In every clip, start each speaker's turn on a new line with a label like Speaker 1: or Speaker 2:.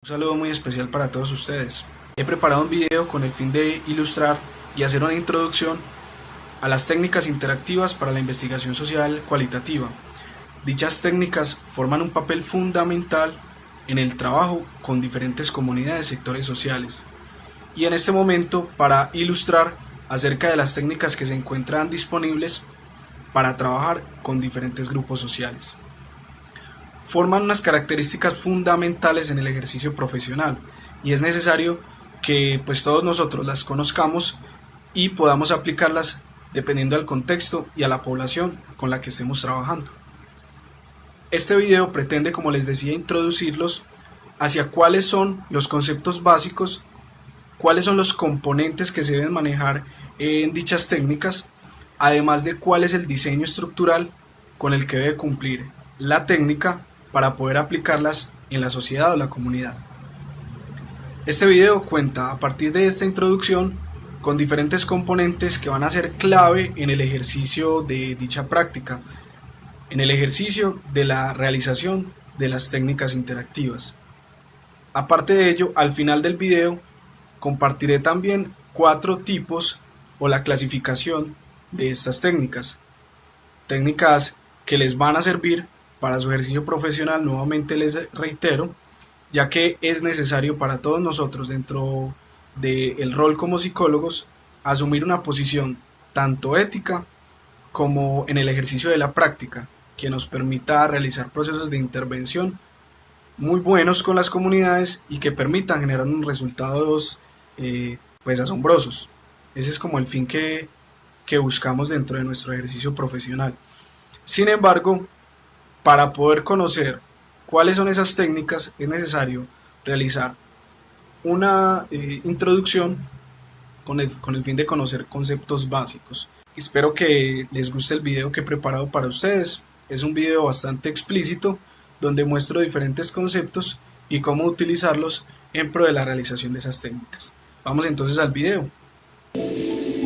Speaker 1: Un saludo muy especial para todos ustedes. He preparado un video con el fin de ilustrar y hacer una introducción a las técnicas interactivas para la investigación social cualitativa. Dichas técnicas forman un papel fundamental en el trabajo con diferentes comunidades y sectores sociales. Y en este momento, para ilustrar acerca de las técnicas que se encuentran disponibles para trabajar con diferentes grupos sociales. Forman unas características fundamentales en el ejercicio profesional y es necesario que todos nosotros las conozcamos y podamos aplicarlas dependiendo del contexto y a la población con la que estemos trabajando. Este video pretende, como les decía, introducirlos hacia cuáles son los conceptos básicos, cuáles son los componentes que se deben manejar en dichas técnicas, además de cuál es el diseño estructural con el que debe cumplir la técnica para poder aplicarlas en la sociedad o la comunidad. Este video cuenta, a partir de esta introducción, con diferentes componentes que van a ser clave en el ejercicio de dicha práctica, en el ejercicio de la realización de las técnicas interactivas. Aparte de ello, al final del video compartiré también 4 tipos o la clasificación de estas técnicas que les van a servir para su ejercicio profesional. Nuevamente les reitero, ya que es necesario para todos nosotros dentro del rol como psicólogos asumir una posición tanto ética como en el ejercicio de la práctica, que nos permita realizar procesos de intervención muy buenos con las comunidades y que permitan generar unos resultados asombrosos. Ese es como el fin que buscamos dentro de nuestro ejercicio profesional. Sin embargo, para poder conocer cuáles son esas técnicas es necesario realizar una introducción con el fin de conocer conceptos básicos. Espero que les guste el video que he preparado para ustedes. Es un video bastante explícito donde muestro diferentes conceptos y cómo utilizarlos en pro de la realización de esas técnicas. Vamos entonces al video.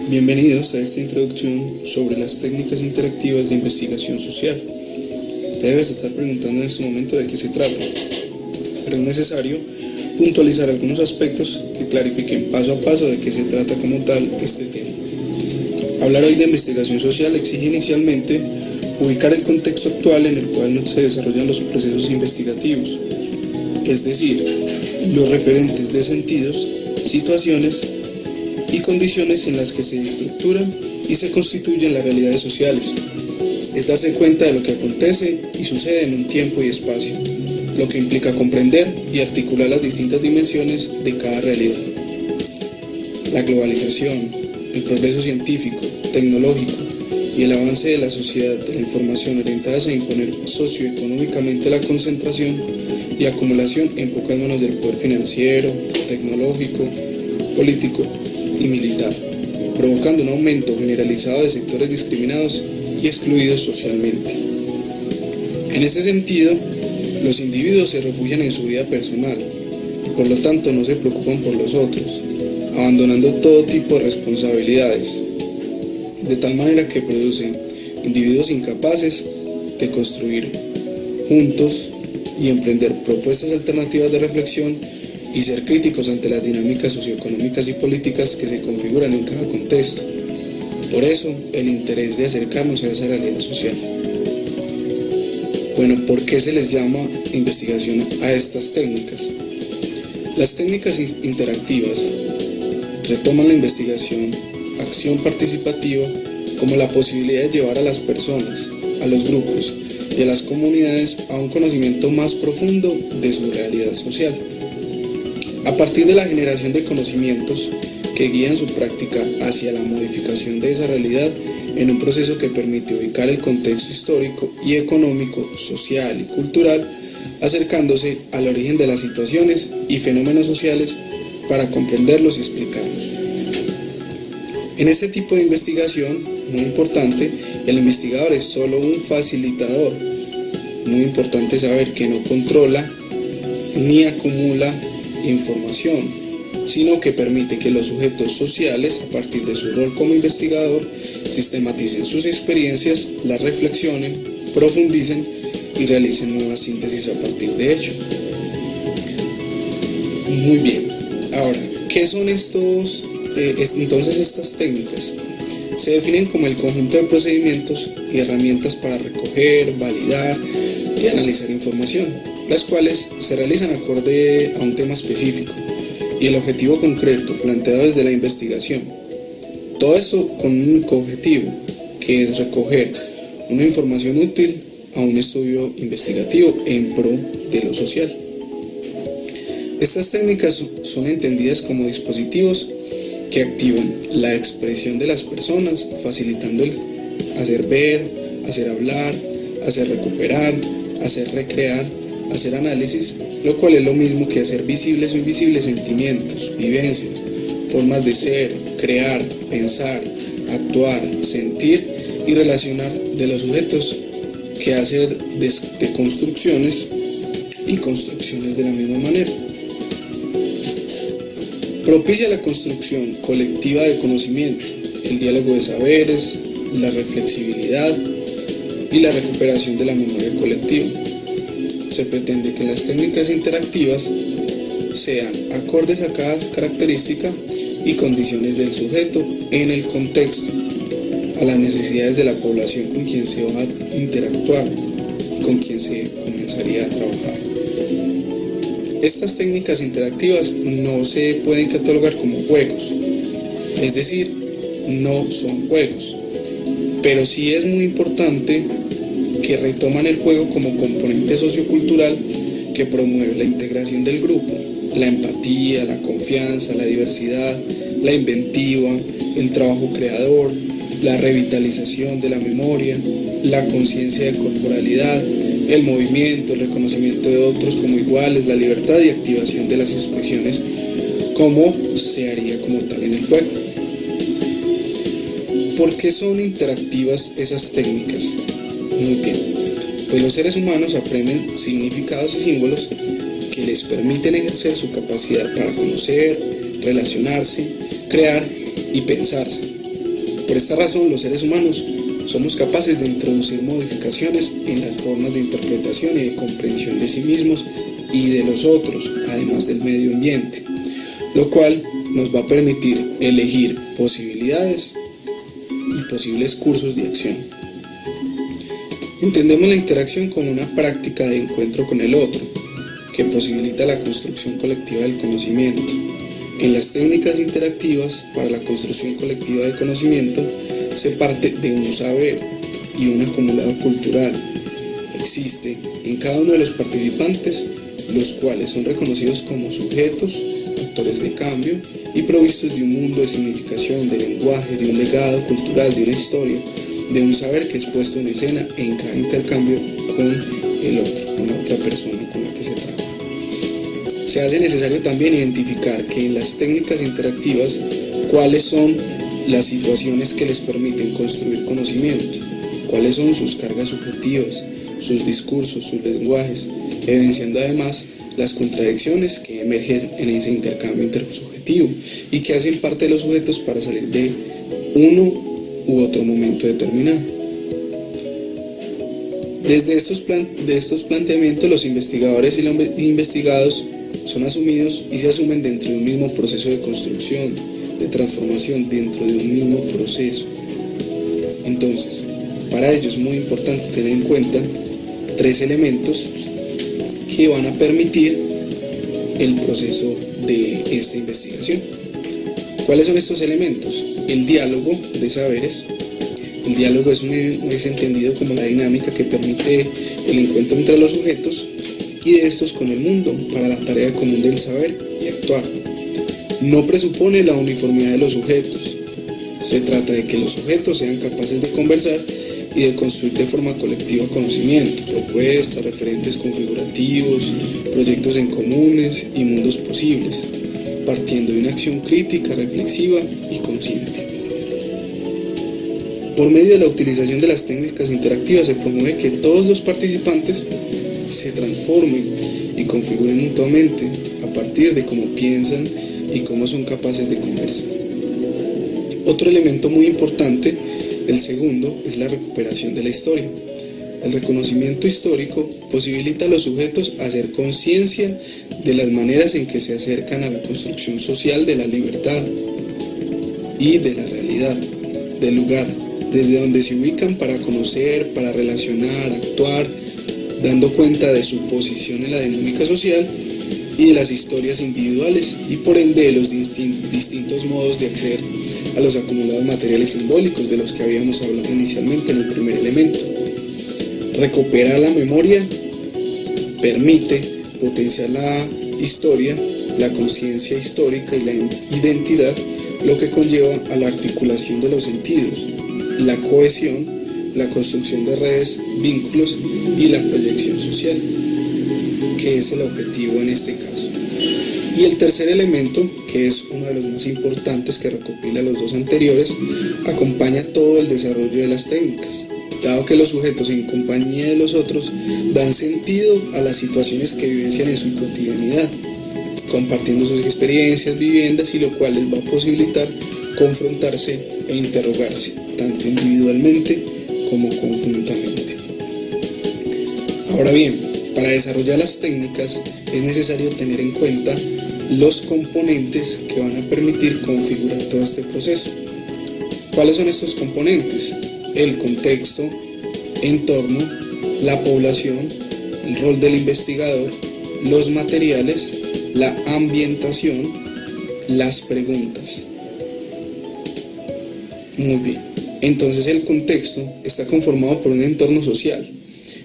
Speaker 2: Bienvenidos a esta introducción sobre las técnicas interactivas de investigación social. Te debes estar preguntando en este momento de qué se trata, pero es necesario puntualizar algunos aspectos que clarifiquen paso a paso de qué se trata como tal este tema. Hablar hoy de investigación social exige inicialmente ubicar el contexto actual en el cual se desarrollan los procesos investigativos, es decir, los referentes de sentidos, situaciones y condiciones en las que se estructuran y se constituyen las realidades sociales. Es darse cuenta de lo que acontece y sucede en un tiempo y espacio, lo que implica comprender y articular las distintas dimensiones de cada realidad. La globalización, el progreso científico, tecnológico y el avance de la sociedad de la información orientadas a imponer socioeconómicamente la concentración y acumulación en pocas manos del poder financiero, tecnológico, político y militar, provocando un aumento generalizado de sectores discriminados y excluidos socialmente. En ese sentido, los individuos se refugian en su vida personal y por lo tanto no se preocupan por los otros, abandonando todo tipo de responsabilidades, de tal manera que producen individuos incapaces de construir juntos y emprender propuestas alternativas de reflexión y ser críticos ante las dinámicas socioeconómicas y políticas que se configuran en cada contexto. Por eso, el interés de acercarnos a esa realidad social. Bueno, ¿por qué se les llama investigación a estas técnicas? Las técnicas interactivas retoman la investigación, acción participativa, como la posibilidad de llevar a las personas, a los grupos y a las comunidades a un conocimiento más profundo de su realidad social. A partir de la generación de conocimientos que guían su práctica hacia la modificación de esa realidad en un proceso que permite ubicar el contexto histórico y económico, social y cultural, acercándose al origen de las situaciones y fenómenos sociales para comprenderlos y explicarlos. En este tipo de investigación, muy importante, el investigador es solo un facilitador. Muy importante saber que no controla ni acumula información, sino que permite que los sujetos sociales, a partir de su rol como investigador, sistematicen sus experiencias, las reflexionen, profundicen y realicen nuevas síntesis a partir de ello. Muy bien. Ahora, ¿qué son entonces estas técnicas? Se definen como el conjunto de procedimientos y herramientas para recoger, validar y analizar información, las cuales se realizan acorde a un tema específico y el objetivo concreto planteado desde la investigación. Todo eso con un único objetivo, que es recoger una información útil a un estudio investigativo en pro de lo social. Estas técnicas son entendidas como dispositivos que activan la expresión de las personas, facilitando el hacer ver, hacer hablar, hacer recuperar, hacer recrear, hacer análisis, lo cual es lo mismo que hacer visibles o invisibles sentimientos, vivencias, formas de ser, crear, pensar, actuar, sentir y relacionar de los sujetos, que hacer de construcciones y construcciones de la misma manera. Propicia la construcción colectiva de conocimiento, el diálogo de saberes, la reflexibilidad y la recuperación de la memoria colectiva. Se pretende que las técnicas interactivas sean acordes a cada característica y condiciones del sujeto en el contexto, a las necesidades de la población con quien se va a interactuar y con quien se comenzaría a trabajar. Estas técnicas interactivas no se pueden catalogar como juegos, es decir, no son juegos, pero sí es muy importante que retoman el juego como componente sociocultural que promueve la integración del grupo, la empatía, la confianza, la diversidad, la inventiva, el trabajo creador, la revitalización de la memoria, la conciencia de corporalidad, el movimiento, el reconocimiento de otros como iguales, la libertad y activación de las expresiones como se haría como tal en el juego. ¿Por qué son interactivas esas técnicas? Muy bien, pues los seres humanos aprenden significados y símbolos que les permiten ejercer su capacidad para conocer, relacionarse, crear y pensarse. Por esta razón, los seres humanos somos capaces de introducir modificaciones en las formas de interpretación y de comprensión de sí mismos y de los otros, además del medio ambiente, lo cual nos va a permitir elegir posibilidades y posibles cursos de acción. Entendemos la interacción como una práctica de encuentro con el otro, que posibilita la construcción colectiva del conocimiento. En las técnicas interactivas para la construcción colectiva del conocimiento se parte de un saber y un acumulado cultural. Existe en cada uno de los participantes, los cuales son reconocidos como sujetos, actores de cambio y provistos de un mundo de significación, de lenguaje, de un legado cultural, de una historia, de un saber que es puesto en escena en cada intercambio con el otro, con la otra persona con la que se trata. Se hace necesario también identificar que en las técnicas interactivas cuáles son las situaciones que les permiten construir conocimiento, cuáles son sus cargas subjetivas, sus discursos, sus lenguajes, evidenciando además las contradicciones que emergen en ese intercambio intersubjetivo y que hacen parte de los sujetos para salir de uno u otro momento determinado. Desde estos planteamientos, los investigadores y los investigados son asumidos y se asumen dentro de un mismo proceso de construcción, de transformación, dentro de un mismo proceso. Entonces, para ello es muy importante tener en cuenta 3 elementos que van a permitir el proceso de esta investigación. ¿Cuáles son estos elementos? El diálogo de saberes. El diálogo es entendido como la dinámica que permite el encuentro entre los sujetos y de estos con el mundo para la tarea común del saber y actuar. No presupone la uniformidad de los sujetos. Se trata de que los sujetos sean capaces de conversar y de construir de forma colectiva conocimiento, propuestas, referentes configurativos, proyectos en comunes y mundos posibles, partiendo de una acción crítica, reflexiva y consciente. Por medio de la utilización de las técnicas interactivas se promueve que todos los participantes se transformen y configuren mutuamente a partir de cómo piensan y cómo son capaces de conversar. Otro elemento muy importante, el segundo, es la recuperación de la historia. El reconocimiento histórico posibilita a los sujetos hacer conciencia de las maneras en que se acercan a la construcción social de la libertad y de la realidad, del lugar, desde donde se ubican para conocer, para relacionar, actuar, dando cuenta de su posición en la dinámica social y de las historias individuales y por ende de los distintos modos de acceder a los acumulados materiales simbólicos de los que habíamos hablado inicialmente en el primer elemento. Recuperar la memoria permite potenciar la historia, la conciencia histórica y la identidad, lo que conlleva a la articulación de los sentidos, la cohesión, la construcción de redes, vínculos y la proyección social, que es el objetivo en este caso. Y el tercer elemento, que es uno de los más importantes que recopila los dos anteriores, acompaña todo el desarrollo de las técnicas, dado que los sujetos en compañía de los otros dan sentido a las situaciones que vivencian en su cotidianidad, compartiendo sus experiencias, viviendas, y lo cual les va a posibilitar confrontarse e interrogarse, tanto individualmente como conjuntamente. Ahora bien, para desarrollar las técnicas es necesario tener en cuenta los componentes que van a permitir configurar todo este proceso. ¿Cuáles son estos componentes? El contexto, entorno, la población, el rol del investigador, los materiales, la ambientación, las preguntas. Muy bien, entonces el contexto está conformado por un entorno social,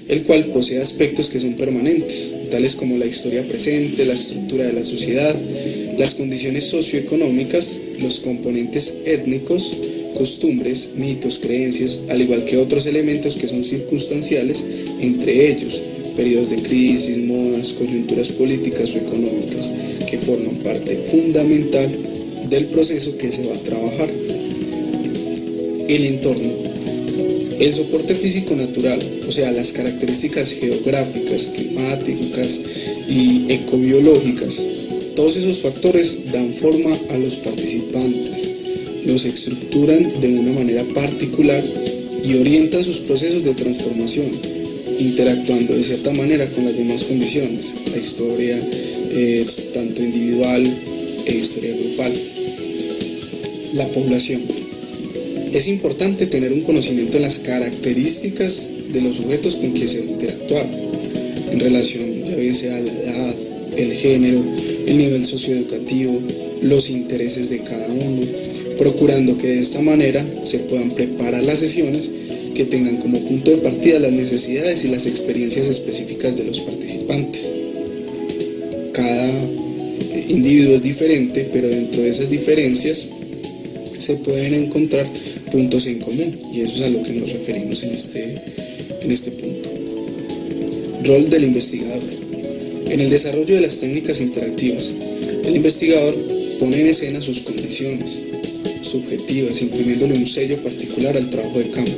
Speaker 2: el cual posee aspectos que son permanentes, tales como la historia presente, la estructura de la sociedad, las condiciones socioeconómicas, los componentes étnicos, costumbres, mitos, creencias, al igual que otros elementos que son circunstanciales, entre ellos periodos de crisis, modas, coyunturas políticas o económicas, que forman parte fundamental del proceso que se va a trabajar. El entorno. El soporte físico natural, o sea, las características geográficas, climáticas y ecobiológicas, todos esos factores dan forma a los participantes, los estructuran de una manera particular y orientan sus procesos de transformación, interactuando de cierta manera con las demás condiciones, la historia tanto individual e historia grupal. La población. Es importante tener un conocimiento de las características de los sujetos con quienes se va a interactuar, en relación ya bien sea la edad, el género, el nivel socioeducativo, los intereses de cada uno, procurando que de esta manera se puedan preparar las sesiones que tengan como punto de partida las necesidades y las experiencias específicas de los participantes. Cada individuo es diferente, pero dentro de esas diferencias se pueden encontrar puntos en común, y eso es a lo que nos referimos en este punto. Rol del investigador. En el desarrollo de las técnicas interactivas, el investigador pone en escena sus condiciones subjetivas, imprimiéndole un sello particular al trabajo de campo.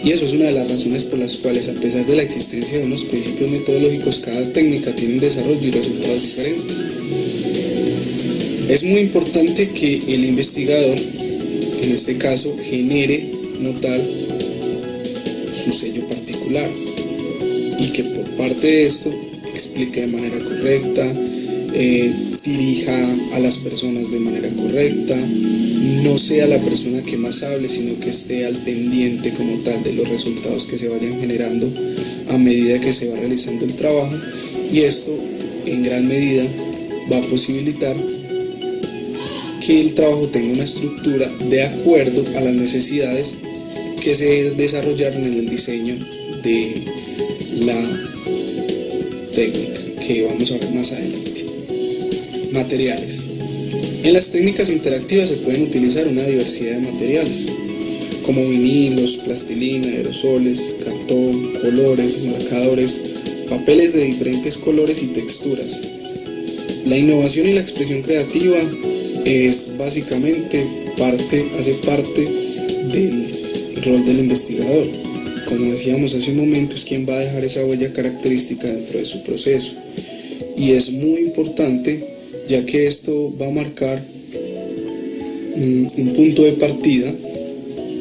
Speaker 2: Y eso es una de las razones por las cuales, a pesar de la existencia de unos principios metodológicos, cada técnica tiene un desarrollo y resultados diferentes. Es muy importante que el investigador, en este caso, genere como tal su sello particular y que por parte de esto explique de manera correcta, dirija a las personas de manera correcta, no sea la persona que más hable, sino que esté al pendiente como tal de los resultados que se vayan generando a medida que se va realizando el trabajo, y esto en gran medida va a posibilitar que el trabajo tenga una estructura de acuerdo a las necesidades que se desarrollaron en el diseño de la técnica que vamos a ver más adelante. Materiales. En las técnicas interactivas se pueden utilizar una diversidad de materiales, como vinilos, plastilina, aerosoles, cartón, colores, marcadores, papeles de diferentes colores y texturas. La innovación y la expresión creativa es básicamente hace parte del rol del investigador. Como decíamos hace un momento, es quien va a dejar esa huella característica dentro de su proceso, y es muy importante, ya que esto va a marcar un punto de partida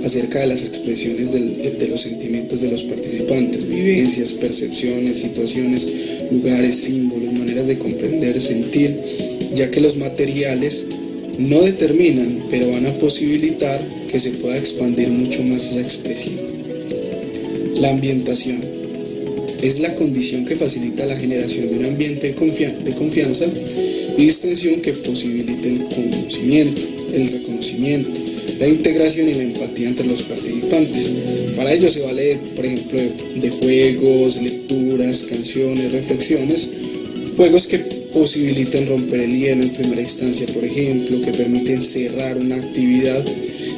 Speaker 2: acerca de las expresiones de los sentimientos de los participantes, vivencias, percepciones, situaciones, lugares, símbolos, maneras de comprender, sentir, ya que los materiales no determinan, pero van a posibilitar que se pueda expandir mucho más esa expresión. La ambientación es la condición que facilita la generación de un ambiente de confianza y distensión que posibilite el conocimiento, el reconocimiento, la integración y la empatía entre los participantes. Para ello se vale, por ejemplo, de juegos, lecturas, canciones, reflexiones, juegos que posibilitan romper el hielo en primera instancia, por ejemplo, que permiten cerrar una actividad.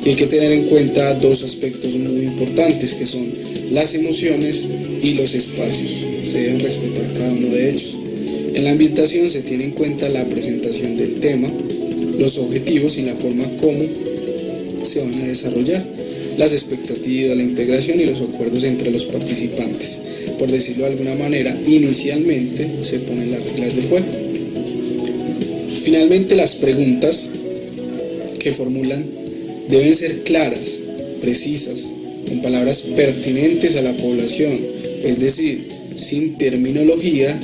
Speaker 2: Y hay que tener en cuenta dos aspectos muy importantes, que son las emociones y los espacios. Se deben respetar cada uno de ellos. En la ambientación se tiene en cuenta la presentación del tema, los objetivos y la forma como se van a desarrollar, las expectativas, la integración y los acuerdos entre los participantes. Por decirlo de alguna manera, inicialmente se ponen las reglas del juego. Finalmente, las preguntas que formulan deben ser claras, precisas, con palabras pertinentes a la población, es decir, sin terminología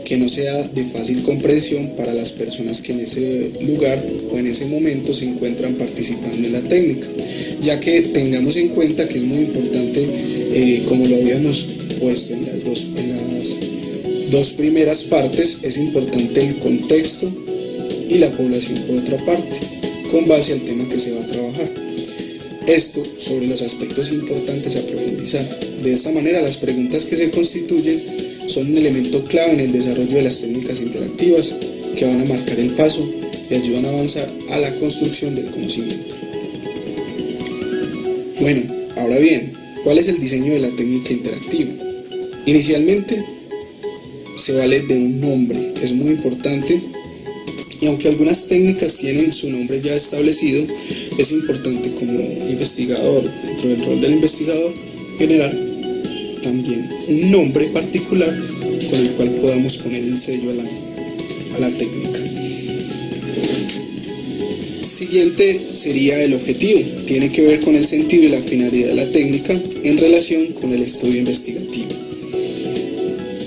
Speaker 2: que no sea de fácil comprensión para las personas que en ese lugar o en ese momento se encuentran participando en la técnica, ya que tengamos en cuenta que es muy importante, como lo habíamos puesto en las dos primeras partes, es importante el contexto y la población por otra parte, con base al tema que se va a trabajar. Esto sobre los aspectos importantes a profundizar. De esta manera, las preguntas que se constituyen son un elemento clave en el desarrollo de las técnicas interactivas que van a marcar el paso y ayudan a avanzar a la construcción del conocimiento. Bueno, ahora bien, ¿cuál es el diseño de la técnica interactiva? Inicialmente se vale de un nombre, es muy importante, y aunque algunas técnicas tienen su nombre ya establecido, es importante como investigador, dentro del rol del investigador, generar también un nombre particular con el cual podamos poner el sello a la técnica. Siguiente sería el objetivo. Tiene que ver con el sentido y la finalidad de la técnica en relación con el estudio investigativo.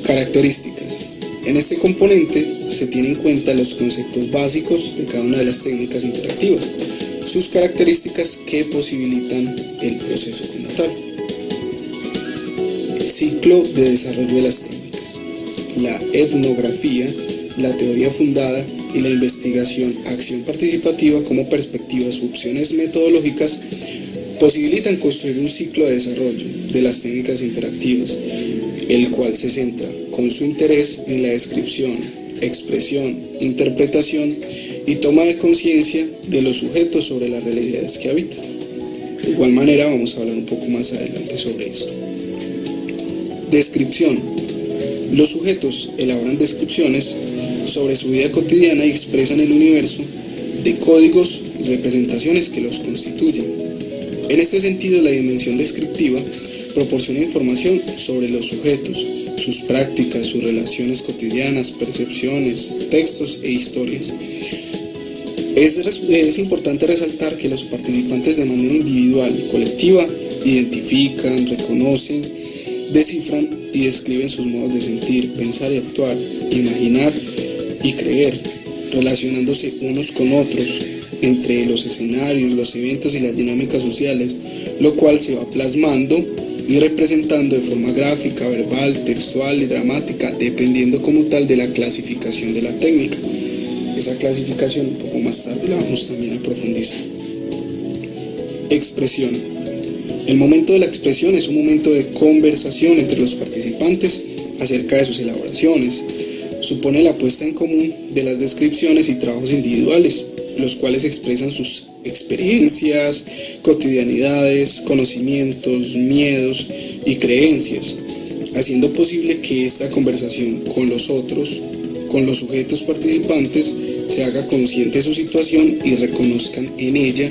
Speaker 2: Características. En este componente se tienen en cuenta los conceptos básicos de cada una de las técnicas interactivas, sus características que posibilitan el proceso como tal. El ciclo de desarrollo de las técnicas, la etnografía, la teoría fundada y la investigación, acción participativa como perspectivas u opciones metodológicas posibilitan construir un ciclo de desarrollo de las técnicas interactivas, el cual se centra con su interés en la descripción, expresión, interpretación y toma de conciencia de los sujetos sobre las realidades que habitan. De igual manera vamos a hablar un poco más adelante sobre esto. Descripción. Los sujetos elaboran descripciones sobre su vida cotidiana y expresan el universo de códigos y representaciones que los constituyen. En este sentido, la dimensión descriptiva proporciona información sobre los sujetos, sus prácticas, sus relaciones cotidianas, percepciones, textos e historias. Es importante resaltar que los participantes de manera individual y colectiva identifican, reconocen, descifran y describen sus modos de sentir, pensar y actuar, imaginar y creer, relacionándose unos con otros entre los escenarios, los eventos y las dinámicas sociales, lo cual se va plasmando y representando de forma gráfica, verbal, textual y dramática, dependiendo como tal de la clasificación de la técnica. Esa clasificación un poco más tarde la vamos también a profundizar. Expresión. El momento de la expresión es un momento de conversación entre los participantes acerca de sus elaboraciones. Supone la puesta en común de las descripciones y trabajos individuales, los cuales expresan sus experiencias, cotidianidades, conocimientos, miedos y creencias, haciendo posible que esta conversación con los otros, con los sujetos participantes, se haga consciente de su situación y reconozcan en ella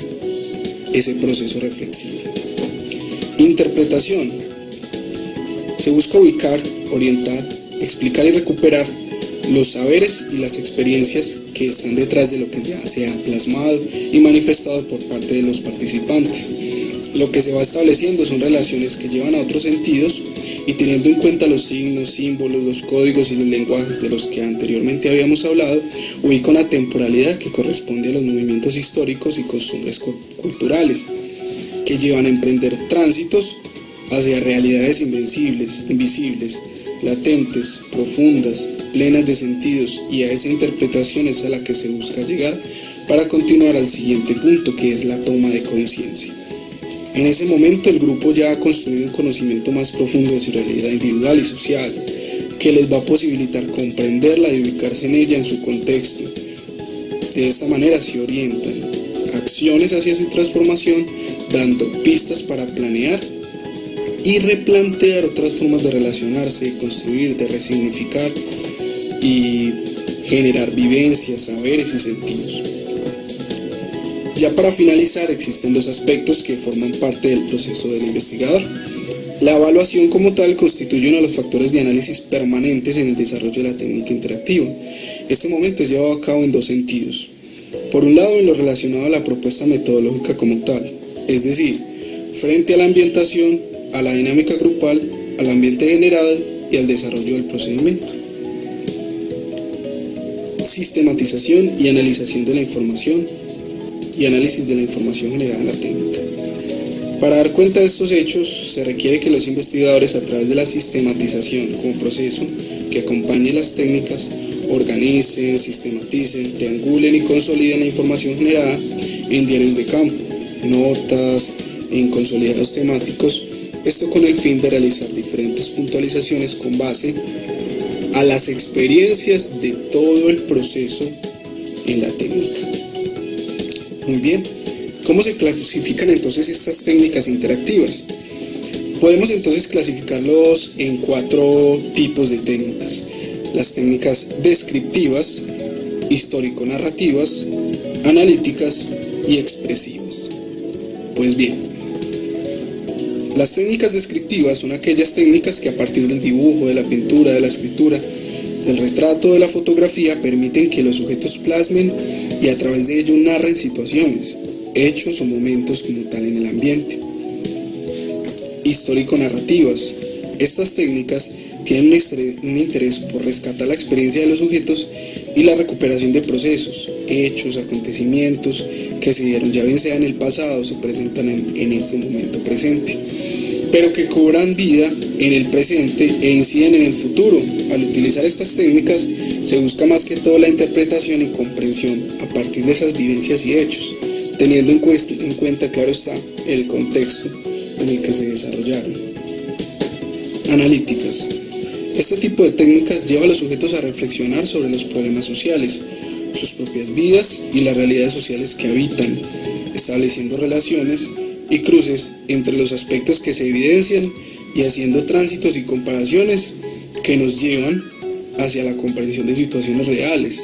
Speaker 2: ese proceso reflexivo. Interpretación. Se busca ubicar, orientar, explicar y recuperar los saberes y las experiencias que están detrás de lo que ya se ha plasmado y manifestado por parte de los participantes. lo que se va estableciendo son relaciones que llevan a otros sentidos y teniendo en cuenta los signos, símbolos, los códigos y los lenguajes de los que anteriormente habíamos hablado, ubica una temporalidad que corresponde a los movimientos históricos y costumbres culturales que llevan a emprender tránsitos hacia realidades invisibles, latentes, profundas, plenas de sentidos, y a esa interpretación es a la que se busca llegar para continuar al siguiente punto, que es la toma de conciencia. En ese momento el grupo ya ha construido un conocimiento más profundo de su realidad individual y social, que les va a posibilitar comprenderla y ubicarse en ella en su contexto. De esta manera se orientan acciones hacia su transformación, dando pistas para planear y replantear otras formas de relacionarse, de construir, de resignificar y generar vivencias, saberes y sentidos. Ya para finalizar, existen dos aspectos que forman parte del proceso del investigador. La evaluación como tal constituye uno de los factores de análisis permanentes en el desarrollo de la técnica interactiva. Este momento es llevado a cabo en dos sentidos. Por un lado, en lo relacionado a la propuesta metodológica como tal, es decir, frente a la ambientación, a la dinámica grupal, al ambiente generado y al desarrollo del procedimiento. Sistematización y analización de la información y análisis de la información generada en la técnica. Para dar cuenta de estos hechos, se requiere que los investigadores, a través de la sistematización como proceso que acompañe las técnicas, organicen, sistematicen, triangulen y consoliden la información generada en diarios de campo, notas, en consolidados temáticos, esto con el fin de realizar diferentes puntualizaciones con base a las experiencias de todo el proceso en la técnica. Muy bien, ¿cómo se clasifican entonces estas técnicas interactivas? Podemos entonces clasificarlos en 4 tipos de técnicas: las técnicas descriptivas, histórico-narrativas, analíticas y expresivas. Pues bien, las técnicas descriptivas son aquellas técnicas que a partir del dibujo, de la pintura, de la escritura, del retrato, de la fotografía, permiten que los sujetos plasmen y a través de ello narren situaciones, hechos o momentos como tal en el ambiente. Histórico-narrativas. Estas técnicas tienen un interés por rescatar la experiencia de los sujetos y la recuperación de procesos, hechos, acontecimientos que se dieron ya bien sea en el pasado o se presentan en este momento presente, pero que cobran vida en el presente e inciden en el futuro. Al utilizar estas técnicas se busca más que todo la interpretación y comprensión a partir de esas vivencias y hechos, teniendo en cuenta, claro está, el contexto en el que se desarrollaron. Analíticas. Este tipo de técnicas lleva a los sujetos a reflexionar sobre los problemas sociales, sus propias vidas y las realidades sociales que habitan, estableciendo relaciones y cruces entre los aspectos que se evidencian y haciendo tránsitos y comparaciones que nos llevan hacia la comprensión de situaciones reales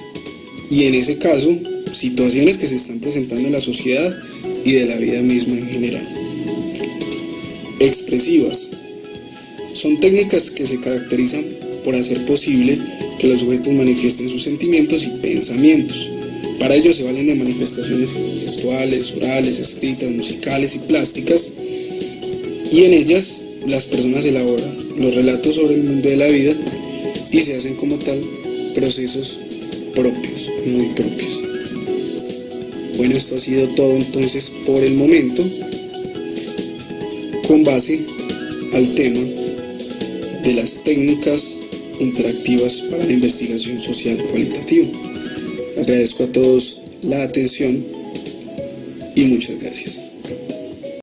Speaker 2: y, en ese caso, situaciones que se están presentando en la sociedad y de la vida misma en general. Expresivas. Son técnicas que se caracterizan por hacer posible que los sujetos manifiesten sus sentimientos y pensamientos. Para ello se valen de manifestaciones gestuales, orales, escritas, musicales y plásticas, y en ellas las personas elaboran los relatos sobre el mundo de la vida y se hacen como tal procesos propios, muy propios. Bueno, esto ha sido todo entonces por el momento, con base al tema de las técnicas interactivas para la investigación social cualitativa. Agradezco a todos la atención y muchas gracias.